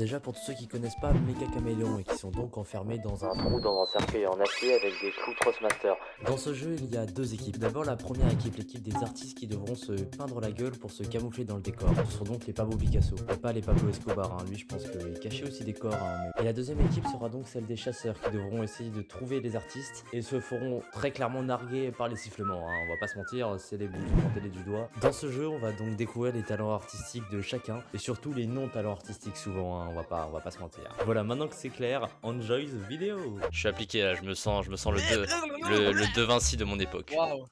déjà pour tous ceux qui connaissent pas Mecha Caméléon et qui sont donc enfermés dans un trou dans un cercueil en acier avec des clous Trustmaster. Dans ce jeu il y a deux équipes. D'abord la première équipe, l'équipe des artistes qui devront se peindre la gueule pour se camoufler dans le décor. Ce sont donc les Pablo Picasso, et pas les Pablo Escobar, lui je pense qu'il cachait aussi des corps. Et la deuxième équipe sera donc celle des chasseurs qui devront essayer de trouver les artistes et se feront très clairement narguer par les sifflements, on va pas se mentir, c'est les bouts, pointez-les du doigt. Dans ce jeu on va donc découvrir les talents artistiques de chacun et surtout les non-talents artistiques souvent, on va pas se mentir. Voilà, maintenant que c'est clair, enjoy the video. Je suis appliqué là, je me sens le De Vinci de mon époque. Waouh.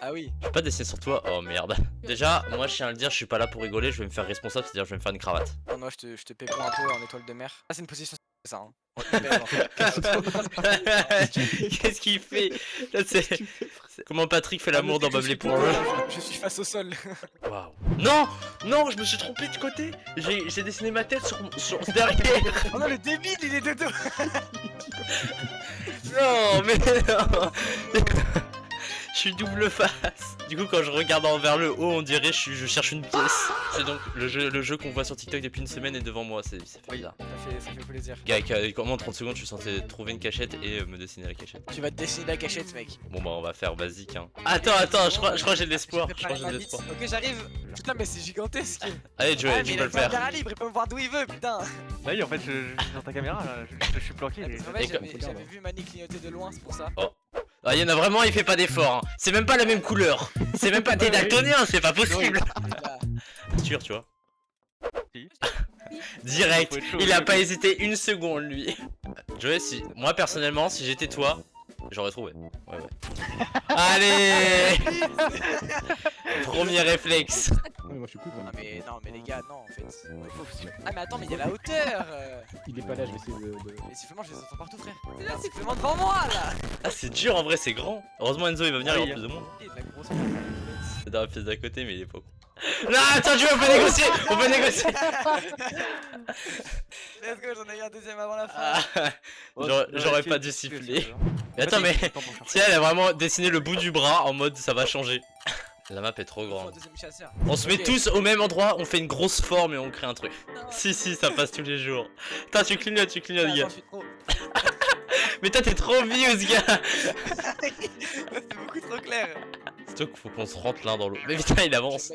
Ah oui. Je vais pas dessiner sur toi, oh merde. Déjà, moi je tiens à le dire, je suis pas là pour rigoler, je vais me faire responsable, c'est-à-dire je vais me faire une cravate. Oh non, je te pépon un peu en étoile de mer. Ah, c'est une position, ça. Hein. Qu'est-ce qu'il fait là, comment Patrick fait l'amour dans Bob l'éponge. Je suis face au sol. Waouh. Non, non, je me suis trompé de côté. J'ai dessiné ma tête sur derrière. Oh non, le débile, il est de dos. Non, mais non. Je suis double face. Du coup, quand je regarde vers le haut, on dirait je cherche une pièce. C'est donc le jeu qu'on voit sur TikTok depuis une semaine est devant moi. C'est bizarre. Ça fait plaisir. Gars, comment en 30 secondes je suis censé trouver une cachette et me dessiner la cachette. Tu vas te dessiner la cachette, mec. Bon bah on va faire basique hein. Attends, je crois que j'ai de l'espoir. Ok, j'arrive. Putain, mais c'est gigantesque. Allez Joey, tu peux le faire. Il libre, il peut me voir d'où il veut, putain. Bah oui, en fait, dans ta caméra, je suis planqué. J'avais vu Mani clignoter de loin, c'est pour ça. Oh. Ah, il y en a vraiment, il fait pas d'effort. Hein. C'est même pas la même couleur. C'est même pas des daltoniens, c'est pas possible. Sûr, tu vois. Direct, il a pas hésité une seconde lui. Joey, moi personnellement, si j'étais toi, j'aurais trouvé. Ouais. Allez. Premier réflexe. Ouais, moi je suis cool. Ah mais non, mais les gars, non en fait. Ah mais attends, mais il y a la hauteur. Il est pas là, je vais essayer de. Les sifflements, je les entends partout, frère. C'est là, sifflement devant moi là. Ah, c'est dur en vrai, c'est grand. Heureusement Enzo il va venir, il y aura plus de monde. Il y a de la grosse. C'est dans la pièce d'à côté, mais il est pas con. Non, attends, Joey, on peut négocier. On peut négocier. Let's go, j'en ai eu un deuxième avant la fin. J'aurais pas dû siffler. Mais attends, mais tiens, elle a vraiment dessiné le bout du bras en mode ça va changer. La map est trop grande. On se met tous au même endroit, on fait une grosse forme et on crée un truc. Si, ça passe tous les jours. Putain, tu clignotes, gars. Mais toi, t'es trop vieux, ce gars. C'est beaucoup trop clair. C'est toi qu'il faut qu'on se rentre l'un dans l'autre. Mais putain, il avance.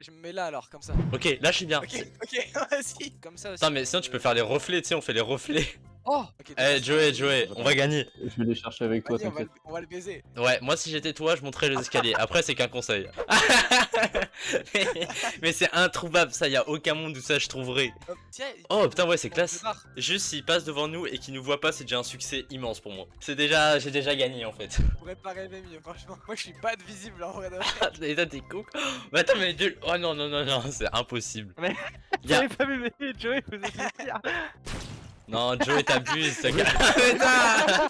Je me mets là alors, comme ça. Ok, là je suis bien. Ok, vas-y. Comme ça aussi. Putain, mais sinon tu peux faire les reflets, tu sais, on fait les reflets. Oh. Eh, Joey, on va gagner. Je vais les chercher avec toi, t'inquiète. On va le baiser. Ouais, moi si j'étais toi, je monterais les escaliers. Après, c'est qu'un conseil. mais c'est introuvable, ça, y a aucun monde où ça je trouverais. Oh putain, ouais, c'est classe. Juste s'il passe devant nous et qu'il nous voit pas, c'est déjà un succès immense pour moi. J'ai déjà gagné en fait. Je pourrais pas rêver mieux, franchement. Moi je suis pas visible en vrai. Et toi t'es con. Mais attends, mais oh non, c'est impossible. Mais j'avais pas vu, mais Joey, vous êtes pire. Non, Joey t'abuses, ça. Putain.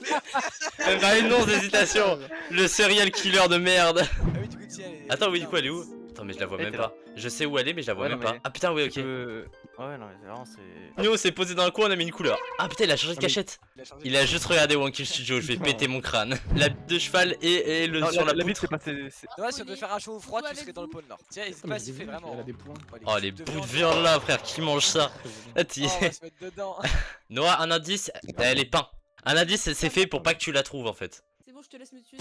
Même pas une once d'hésitation. Le serial killer de merde. Ah oui, du coup, attends, oui, du coup, elle est où? Attends, mais je la vois même pas. Je sais où elle est, mais je la vois même pas. Ah putain, oui, ok. Ouais, non, mais vraiment, c'est. Nous, on s'est posé dans un coin, on a mis une couleur. Ah putain, il a changé de cachette. Il a juste regardé One Kill Studio, je vais péter mon crâne. La bite de cheval et le sur la poutre. Ouais, si on devait faire un chaud ou froid, tu serais dans le pôle Nord. Tiens, n'hésite pas à siffler vraiment. Oh, les bouts de viande là, frère, qui mange ça? On va se mettre dedans. Noah, un indice, elle est peint. Un indice, c'est fait pour pas que tu la trouves en fait. C'est bon, je te laisse me tuer.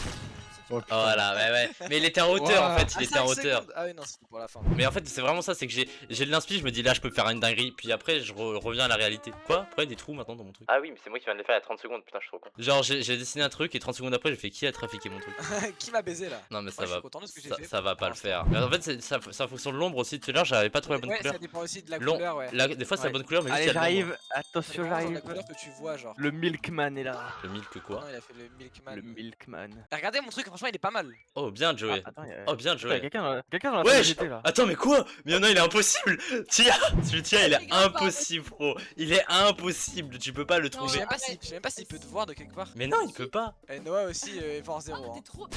Oh voilà, ouais. Mais il était en hauteur en fait, il était en hauteur. Ah oui, non, c'était pour la fin. Mais en fait, c'est vraiment ça, c'est que j'ai de l'inspi, je me dis là, je peux faire une dinguerie. Puis après, je reviens à la réalité. Quoi? Pourquoi il y a des trous maintenant dans mon truc? Ah oui, mais c'est moi qui viens de le faire il y a 30 secondes, putain, je suis trop con. Genre, j'ai dessiné un truc et 30 secondes après, j'ai fait qui a trafiqué mon truc? Qui m'a baisé là? Non, mais ça va pas le faire. Mais en fait, ça fonctionne de l'ombre aussi. Tout à l'heure, j'avais pas trouvé la bonne couleur. Ça dépend aussi de la couleur, ouais. Des fois, c'est la bonne couleur, mais allez, j'arrive. Attention, j'arrive. La couleur que tu vois, genre. Le Milkman est là. Le milk quoi? Non, il a fait le Milkman. Le Milkman. Regardez mon truc, franchement, il est pas mal. Oh, bien Joey. Oh, bien Joey. Quelqu'un dans la wesh, là. Attends, mais quoi? Mais y'en a, il est impossible. Tiens, il est impossible, bro. Il est impossible, tu peux pas le trouver. Je sais même pas s'il peut te voir de quelque part. Mais non, il peut pas. Et Noah aussi, Force 0. T'es trop.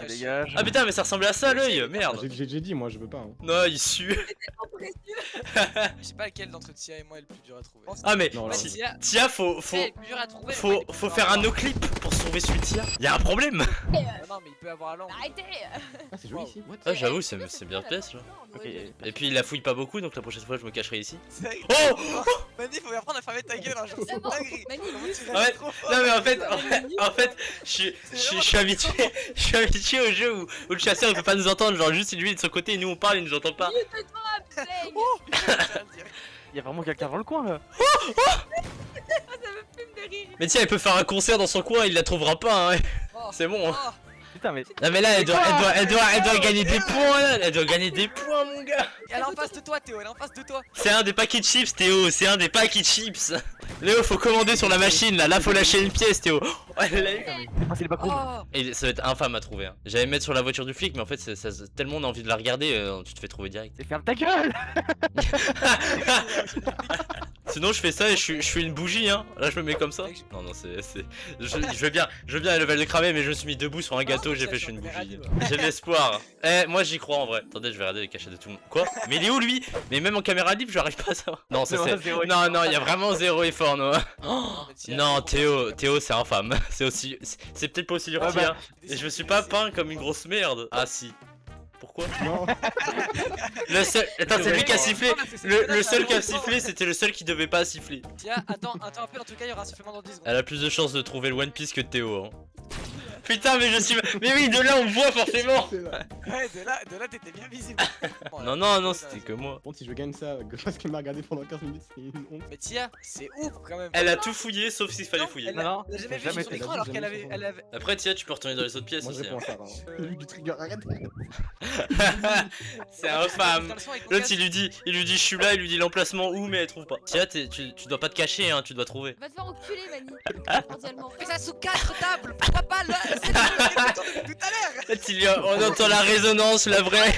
Dégage. Ah putain, mais ça ressemblait à ça l'œil, merde. J'ai déjà dit, moi je veux pas. Hein. Non, il sue. Je sais pas lequel d'entre Tia et moi est le plus dur à trouver. Ah, mais Tia, faut C'est le plus dur à trouver. faut faire un no-clip pour sauver celui de Tia. Y'a un problème. Non, mais il peut avoir la langue. Arrêtez. Ah, c'est joli ici. What? Ah, j'avoue, c'est bien pièce là. Ok. Et puis il la fouille pas beaucoup, donc la prochaine fois je me cacherai ici. C'est- Oh Mani, faut apprendre à fermer ta gueule un jour. C'est D'abord, dingue. Mani, Comment tu Ouais. restes trop fort. Non mais en fait, je suis habitué au jeu où le chasseur il peut pas nous entendre, genre juste lui de son côté et nous on parle, il nous entend pas. Plague. Il y a vraiment quelqu'un dans le coin là. Ça me fume de rire. Mais tiens, il peut faire un concert dans son coin, il la trouvera pas, hein. Oh. C'est bon. Hein. Oh. Putain, mais. Non mais là, elle doit gagner des points là, elle doit gagner des points mon gars. Elle est en face de toi, Théo, elle est en face de toi. C'est un des paquets de chips, Théo, c'est un des paquets de chips. Léo, faut commander sur la machine là, faut lâcher une pièce, Théo. Oh, elle l'a eu. Ah, c'est les backroom. Oh. Et ça va être infâme à trouver. Hein. J'allais mettre sur la voiture du flic, mais en fait, tellement on a envie de la regarder, tu te fais trouver direct. Et ferme ta gueule. Sinon, je fais ça et je suis une bougie, hein. Là, je me mets comme ça. Non, non, je veux bien le level de cramer, mais je me suis mis debout sur un gâteau, j'ai fait, je suis une bougie. J'ai de l'espoir. Eh, moi, j'y crois en vrai. Attendez, je vais regarder les cachettes de tout le monde. Quoi? Mais il est où lui? Mais même en caméra libre, j'arrive pas à savoir. Non, ça c'est. Zéro Non, non, il y a vraiment zéro effort, non. mais tiens, Non, Théo, c'est infâme. C'est aussi. C'est peut-être pas aussi dur que bah, hein. Et je me suis pas peint comme une grosse merde. Ah, si. Pourquoi? Non. Le seul. Attends, c'est lui qui a sifflé. Le Le seul qui a sifflé, c'était le seul qui devait pas siffler. Tiens, attends un peu, en tout cas, il y aura un sifflement dans 10 secondes. Elle a plus de chances de trouver le One Piece que Théo. Hein. Putain, mais je suis. Mais oui, de là on me voit forcément. C'est là. Ouais, de là, t'étais bien visible. Bon, Non, là, non, non, c'est- c'était que moi. Bon, si je gagne ça parce qu'elle m'a regardé pendant 15 minutes, c'est une honte. Mais Tia, c'est ouf quand même. Elle a tout fouillé sauf s'il fallait Non, fouiller. Elle Non, elle a jamais vu jamais sur fait. l'écran alors qu'elle avait. Elle avait... Après, Tia, tu peux retourner dans les autres pièces Moi, je aussi. réponds à Hein. ça. Hein. Lui, du trigger, arrête. C'est infâme. Putain, le son avec mon L'autre, casque. il lui dit, je suis là, il lui dit l'emplacement où, mais elle trouve pas. Tia, tu dois pas te cacher, hein, tu dois trouver. Va te faire enculer, Mani. Cordialement. Fais ça sous 4 tables. Pourquoi pas là? C'est le tout à l'heure. En fait, on entend la résonance, la vraie.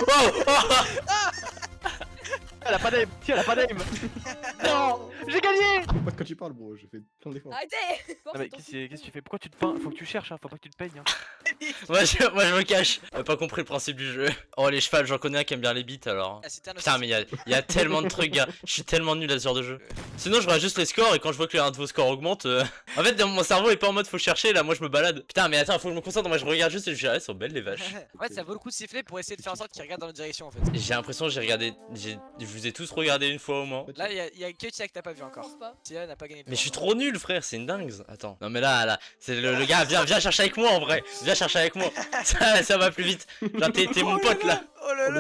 Oh, oh. Elle a pas d'aim. Tiens, elle a pas d'aim. Non, j'ai gagné. Pas quand tu parles, bro, je fais plein d'efforts. Arrêtez. Non, mais qu'est-ce que tu fais? Pourquoi tu te peins? Faut que tu cherches, hein. Faut pas que tu te peignes. Hein. Moi, je me cache. T'as pas compris le principe du jeu. Oh, les chevals, j'en connais un qui aime bien les beats alors. Ah, c'était un Putain, mais il y a tellement de trucs, gars. Je suis tellement nul à ce genre de jeu. Sinon, je regarde juste les scores et quand je vois que l'un de vos scores augmente. En fait, mon cerveau est pas en mode faut chercher, là, moi je me balade. Putain, mais attends, faut que je me concentre. Moi, je regarde juste et je dis, ah, elles sont belles les vaches. En fait, ça vaut le coup de siffler pour essayer de faire en sorte qu'ils regardent dans notre direction en fait. J'ai l'impression que je vous ai tous regardé une fois au moins. Là, il y a que Tia que t'as pas vu Je encore. pense pas. Tia n'a pas gagné de Mais je suis points. trop nul, frère, c'est une dingue. Attends. Non, mais là, c'est le gars, viens chercher avec moi en vrai. Viens chercher avec moi. Ça va plus vite. Genre, t'es mon pote là. Oh là Oh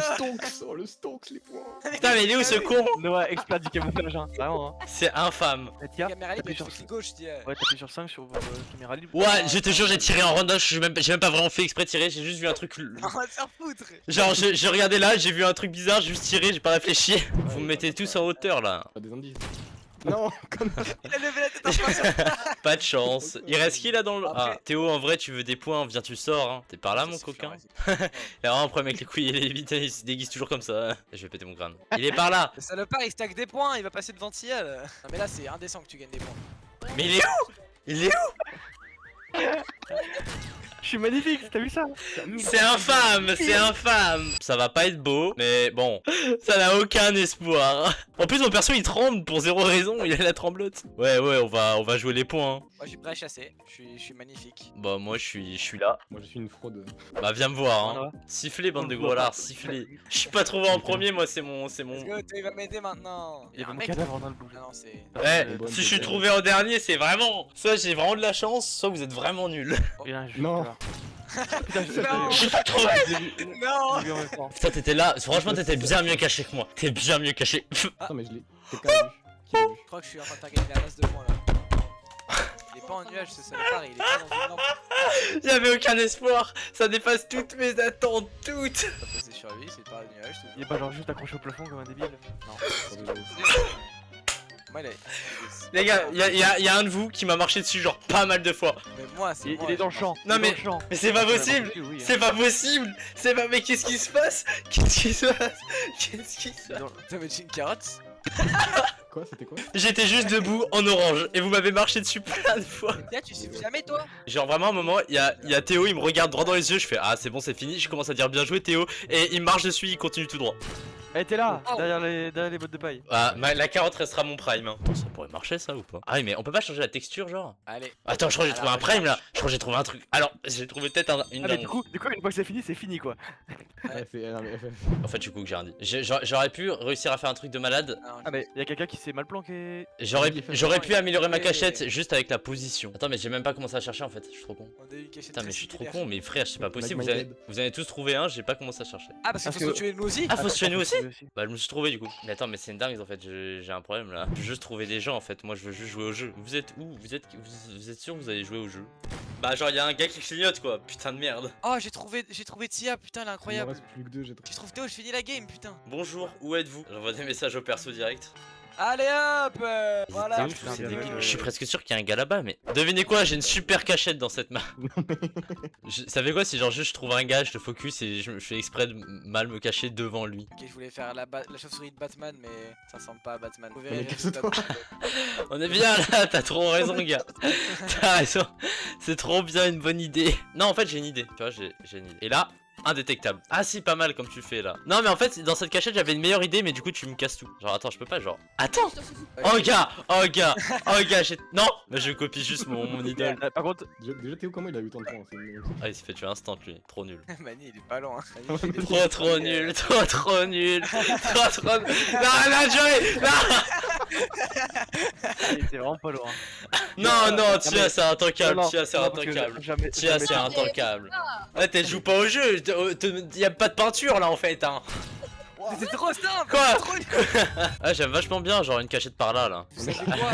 le là. stonks, les points. Putain, mais il est où ce con? Noah explose du camouflage, hein. Vraiment, hein. C'est infâme. Et Tia, Caméra libre, t'appuies et sur. clic gauche, Tia. Ouais, t'appuies sur 5 sur caméra libre. Ouais, je te jure, j'ai tiré en random. J'ai même pas vraiment fait exprès de tirer. J'ai juste vu un truc. On va te faire foutre. Genre, j'ai regardé là, j'ai vu un truc bizarre, j'ai juste tiré, j'ai pas réfléchi. Vous me mettez tous en hauteur là. Pas des indices. Non, connard. Il a levé la tête en face. Pas de chance. Il reste qui là dans le. Après- Ah, Théo, en vrai, tu veux des points, viens, tu sors. Hein. T'es par là, mon coquin. Il a vraiment un problème avec les couilles et les bites, il se déguise toujours comme ça. Je vais péter mon crâne. Il est par là. Le salopard il stack des points, il va passer devant Tia. Non, mais là, c'est indécent que tu gagnes des points. Mais il est où? Il est où? Je suis magnifique, t'as vu ça? C'est infâme, c'est infâme. Ça va pas être beau, mais bon, ça n'a aucun espoir. En plus, mon perso il tremble pour zéro raison, il a la tremblote. Ouais, on va jouer les points. Hein. Moi, je suis prêt à chasser. Je suis magnifique. Bah, moi je suis là. Moi, je suis une fraude. Bah, viens me voir. Hein. Voilà. Sifflez, bande de gros lards, sifflez. Je suis pas trouvé en premier, moi c'est mon. Let's go, Théo, il va m'aider maintenant. Il y a un mon mec. cadavre dans le bout. Ah non, c'est. Ouais, Bonne si je suis bonne. trouvé en dernier, c'est vraiment. Soit j'ai vraiment de la chance, soit vous êtes vraiment nuls. Il y a un jeu, Non. tu vois. Putain, je Non. J'ai pas trouvé. Non. vu en même temps. Putain, t'étais là, franchement, t'étais bien mieux caché que moi. T'es bien mieux caché. Attends, mais je l'ai. Quelqu'un l'a vu. Qui l'a vu? Je crois que je suis en train de faire gagner la masse de points là. Il est pas en nuage ce salopard, il est pas dans une lampe. J'avais aucun espoir, ça dépasse toutes mes attentes, toutes. T'as passé sur lui, c'est pas un nuage. Il est pas genre juste accroché au plafond comme un débile. Non. Moi, il est. Les gars, y a un de vous qui m'a marché dessus genre pas mal de fois. Mais moi, c'est. Il moi, est dans le je- champ. Non, il est mais- dans le champ. Mais c'est pas possible. Oui, hein. C'est pas possible. C'est pas. Mais qu'est-ce qui se passe? Qu'est-ce qui se passe? Qu'est-ce qui se passe? T'as mis une carotte? Quoi, c'était quoi? J'étais juste debout en orange et vous m'avez marché dessus plein de fois. Tiens, tu siffles jamais toi? Genre vraiment à un moment, il y a Théo, il me regarde droit dans les yeux, je fais ah c'est bon c'est fini, je commence à dire bien joué Théo et il marche dessus, il continue tout droit. Eh, t'es là, Oh. derrière les bottes de paille. Ah, la carotte restera mon prime. Hein. Attends, ça pourrait marcher ça ou pas? Ah oui, mais on peut pas changer la texture, genre? Allez. Attends, je crois que j'ai trouvé un Alors, prime là. Je crois que j'ai trouvé un truc. Alors, j'ai trouvé peut-être une Ah, mais dingue. du coup, une fois que c'est fini quoi. Ouais, c'est. Non, mais FF. En fait, du coup, que j'ai rien dit. J'aurais pu réussir à faire un truc de malade. Non, Ah, mais y'a quelqu'un qui s'est mal planqué. J'aurais pu améliorer ma Ouais. cachette juste avec la position. Attends, mais j'ai même pas commencé à chercher en fait. Je suis trop con. on a eu une cachette Putain, mais très je suis trop similaire. con. Mais frère, c'est pas possible. Like Vous my avez, dad. vous avez tous trouvé un. J'ai pas commencé à chercher. Ah, parce qu'il Parce faut que- se tuer nous aussi. Ah, faut se tuer nous aussi? aussi. Bah, je me suis trouvé du coup. Mais attends, mais c'est une dingue en fait. J'ai un problème là. Je veux juste trouver des gens en fait. Moi, je veux juste jouer au jeu. Vous êtes où? Vous êtes sûr que vous allez jouer au jeu? Bah, genre, y'a un gars qui clignote quoi. Putain de merde. Oh, j'ai trouvé Tia, putain, elle est Il m'en incroyable. reste plus que 2, j'ai trop. Je trouve Théo, je finis la game, putain. Bonjour, où êtes-vous? J'envoie des messages au perso direct. Allez hop voilà. T'es où, tous ces débiles Je suis presque sûr qu'il y a un gars là-bas, mais devinez quoi, j'ai une super cachette dans cette map. Ça fait quoi si genre juste je trouve un gars, je te focus et je fais exprès de mal me cacher devant lui? Ok, je voulais faire la chauve-souris de Batman, mais ça ressemble pas à Batman. Vous Mais verrez les casse-toi. résultats. On est bien là, t'as trop raison gars. T'as raison, c'est trop bien une bonne idée. Non en fait j'ai une idée, tu vois j'ai une idée. Et là, indétectable. Ah si, pas mal comme tu fais là. Non mais en fait dans cette cachette j'avais une meilleure idée mais du coup tu me casses tout. Genre attends je peux pas genre. Attends. Oh gars, j'ai... Non. Mais je copie juste mon idole. Par contre, Déjà, Théo, comment il a eu autant de points? C'est une- Ah il s'est fait tuer instant lui, trop nul. Mani, il est pas loin. Trop nul, trop nul. Non, Joey. il était vraiment pas loin. Non, Tia c'est intancable, Non, Tia c'est non, parce que intancable. jamais- Tia jamais- c'est intancable. Ouais, t'es joues pas au jeu, y'a pas de peinture là en fait hein. C'est trop simple. Quoi? c'est trop nul. Ah j'aime vachement bien genre une cachette par là là. Vous savez quoi?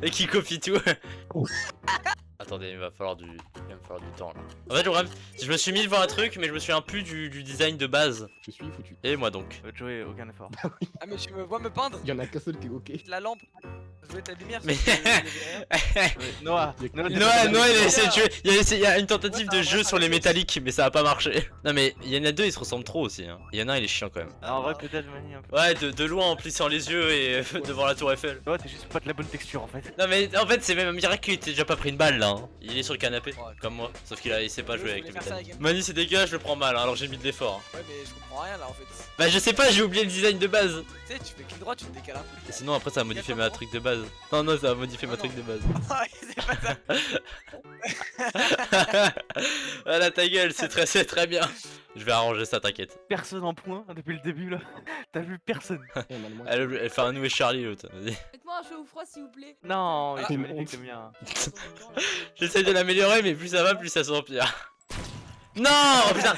Et qui copie tout. Attendez, il va me falloir du temps là. En fait, le problème, je me suis mis devant un truc, mais je me souviens plus du design de base. Je suis foutu. Et moi donc. Joey, aucun effort. Ah, mais tu me vois me peindre? Il y en a qu'un seul qui est ok. La lampe. Je voulais ta lumière. Mais- parce que il y avait rien. Noah, Noah, il a essayé de tuer. Il y a une tentative de jeu sur les métalliques, mais ça a pas marché. Non, mais il y en a deux, ils se ressemblent trop aussi. Hein. Il y en a un, il est chiant quand même. En vrai, peut-être Mani un peu. Ouais, de loin en plissant les yeux et devant la tour Eiffel. Noah, t'es juste pas de la bonne texture en fait. Non, mais en fait, c'est même un miracle qu'il ait déjà pas pris une balle là. Hein. Il est sur le canapé, Ouais. comme moi. Sauf il sait pas Je jouer avec voulais les faire ça métalliques. avec- Mani, c'est dégueulasse, je le prends mal, hein, alors j'ai mis de l'effort. Hein. Ouais, mais je comprends rien là en fait. Bah, je sais pas, j'ai oublié le design de base. Tu sais, tu fais clic droit, tu te décales un peu. Et sinon, après, ça va modifier ma truc de base. Non, ça va modifier ma Ah, truc de base. c'est pas ça. Voilà ta gueule, c'est très bien. Je vais arranger ça, t'inquiète. Personne en point depuis le début là. T'as vu personne. Eh, man, moi, Elle fait un nous et Charlie l'autre. Vas-y. Faites-moi un chaud ou froid s'il vous plaît. Non, Ah, il est honte. magnifique le mien. J'essaie de l'améliorer, mais plus ça va, plus ça s'empire. Non, oh, putain.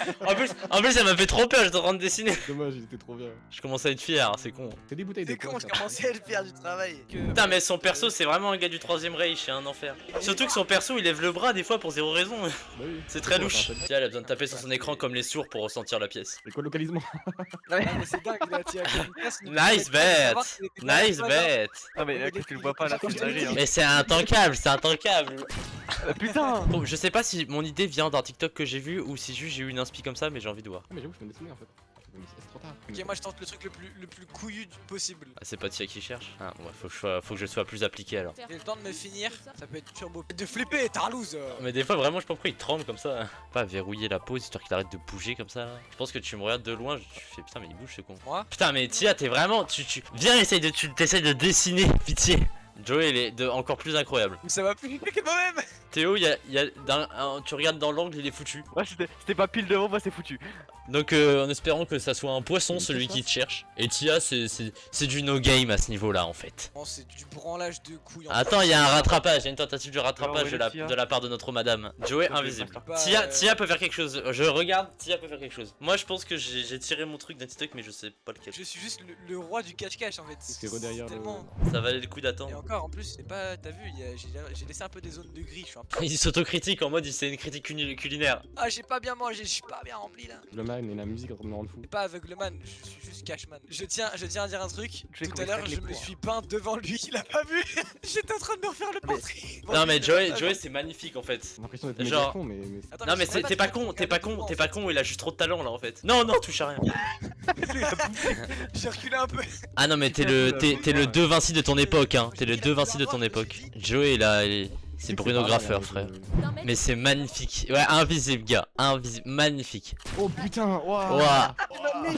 En plus, ça m'a fait trop peur. J'étais en train de dessiner. Dommage, il était trop bien. Je commençais à être fier, c'est con. C'est des bouteilles de C'est quoi, con, je ça commençais à le faire du travail. Putain, mais son perso, c'est vraiment un gars du 3ème Reich, c'est un enfer. Surtout que son perso, il lève le bras des fois pour zéro raison. Bah oui. C'est très louche. Attends, Tiens, elle a besoin de taper sur son écran comme les sourds pour ressentir la pièce. C'est quoi le localisement? Ah, mais c'est dingue là, tiens. Nice bet. Nice bet. Non, mais là, que tu le vois pas là, c'est une dinguerie. Hein. Mais c'est intankable, c'est intankable. Putain! Bon, je sais pas si mon idée vient d'un TikTok que j'ai vu ou si juste j'ai eu une inspi comme ça, mais j'ai envie de voir. Ah, mais j'avoue, je peux me dessiner en fait. Mais c'est trop tard. Ok, moi je tente le truc le plus couillu possible. Ah, c'est pas Tia qui cherche. Ah, ouais, faut que je sois plus appliqué alors. J'ai le temps de me finir, ça peut être turbo. De flipper, tarlouse. Mais des fois, vraiment, je sais pas pourquoi il tremble comme ça. Pas verrouiller la pause histoire qu'il arrête de bouger comme ça. Là. Je pense que tu me regardes de loin, tu fais putain, mais il bouge ce con. Moi? Putain, mais Tia, t'es vraiment. Viens, t'essayes de dessiner, pitié. Joey, il est encore plus incroyable. Mais ça va plus que moi-même. Théo, tu regardes dans l'angle, il est foutu. Ouais, c'était pas pile devant, moi c'est foutu. Donc en espérant que ça soit un poisson, Mais celui qu'est-ce qui que te cherche. Et Tia, c'est du no game à ce niveau-là en fait. Bon, c'est du branlage de couilles. Attends, il y a un rattrapage, il y a une tentative de rattrapage Alors, ouais, Tia. de la part de notre madame. Joey Ok, invisible. d'accord. Bah, Tia peut faire quelque chose. Je regarde, Tia peut faire quelque chose. Moi je pense que j'ai tiré mon truc d'un TikTok, mais je sais pas lequel. Je suis juste le roi du cache-cache en fait. C'est derrière le- tellement. Ça valait le coup Et d'attendre. encore, en plus, c'est pas. T'as vu, j'ai laissé un peu des zones de gris. Je suis un peu. Il s'autocritique en mode c'est une critique culinaire. Ah, j'ai pas bien mangé, je suis pas bien rempli là. Le man et la musique en train de me rendre fou. Je suis pas aveugleman, je suis juste cashman. Je tiens à dire un truc. Je vais Tout à courir l'heure, avec je les me poids. suis peint devant lui, il a pas vu. J'étais en train de me refaire le portrait. Non mais Joey Joey c'est magnifique en fait. J'ai l'impression d'être Genre- méga con, mais. Attends, Non mais je sais t'es pas con, il a juste trop de talent là en fait. Non, touche à rien. J'ai reculé un peu. Ah non mais t'es le 2 Vinci de ton époque hein. T'es le 2 Vinci de ton époque. Joey C'est Bruno Graffeur, frère. Mais c'est magnifique. Ouais, invisible, gars. Invisible. Magnifique. Oh putain, waouh. Ouah.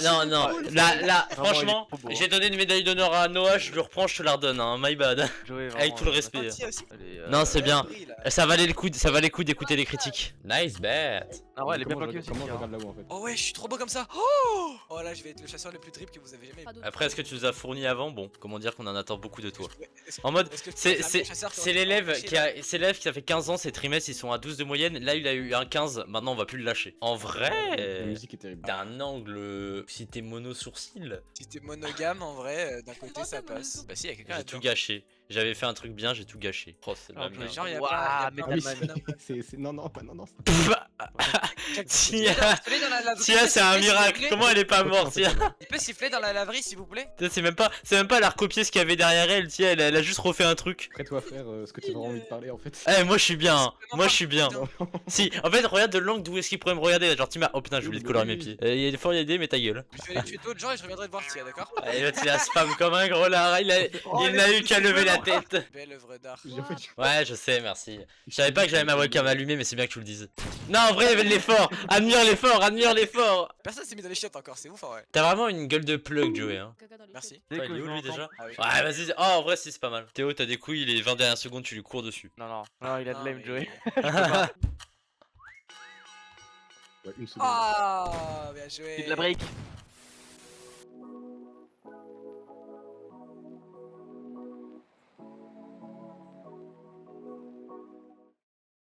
Non, non. Là, Vraiment, franchement, il est trop beau, j'ai donné une médaille d'honneur à Noah. Je le reprends, je te la redonne. Hein. My bad. Joey, vraiment, Avec tout le respect. Fanti aussi. Non, c'est bien. Brille, là. Ça valait le coup, ça valait le coup d'écouter les critiques. Nice bet. Ah ouais, elle est bien Comment bloquée je aussi. comment je Kira. regarde là-haut en fait? Oh ouais, je suis trop beau comme ça. Oh, oh là, je vais être le chasseur le plus drip que vous avez jamais eu. Après, est-ce que tu nous as fourni avant? Bon, comment dire qu'on en attend beaucoup de toi. Est-ce- En mode, est-ce que tu c'est peux ramener le chasseur qui aurait pu l'élève empêcher qui a, c'est l'élève qui a fait 15 ans, ces trimestres ils sont à 12 de moyenne. Là, il a eu un 15, maintenant on va plus le lâcher. En La vrai, musique est terrible. t'as un angle. Si t'es mono sourcil, Si t'es monogame, en vrai, d'un côté Comment ça ça, passe. mono Bah si, y'a quelqu'un j'ai tout là-dedans. gâché. J'avais fait un truc bien, j'ai tout gâché. Oh, c'est de la Ah, merde. Genre, y'a Ouah, pas. mais y'a t'as pas le un man. bonhomme. Non, non, non, non. Tia, Siffler dans la laverie. Tia, c'est un S'il vous miracle. plaît. Comment elle est pas morte, Tia? Il peut siffler dans la laverie s'il vous plaît? C'est même pas, elle a recopié ce qu'il y avait derrière elle. Tia, elle a juste refait un truc. Après toi frère, ce que tu as vraiment envie de parler en fait. Eh, moi je suis bien. Hein. Moi je suis bien. Putain. Si, en fait, regarde de l'angle d'où est-ce qu'il pourrait me regarder. Genre, Tima. Oh putain, j'ai oublié de colorer mes pieds. Il y a des fois, il y a des, mais ta gueule. Je vais aller tuer d'autres gens et je reviendrai te voir Tia, d'accord? Et l'autre, il a spam comme un gros lard. Il n'a eu qu'à lever la tête. Belle œuvre d'art. J'ai fait- Ouais, je sais, merci. Je savais pas que j'avais ma webcam allumée, mais c'est bien que tu le dises. Non, en vrai, l'effort. Admire l'effort, admire l'effort. Personne s'est mis dans les chiottes encore, c'est ouf en vrai. T'as vraiment une gueule de plug, Joey. Hein. Caca dans les Merci. chiottes. Dès Ouais, que il est je où lui l'entends- déjà? Ah oui. Ouais, vas-y. Oh, en vrai, si, c'est pas mal. Théo, t'as des couilles, il est 20 dernières secondes, tu lui cours dessus. Non, non, non, il a de Non, l'aim, mais- Joey. Ouais, une seconde. Ah, bien joué. C'est de la break.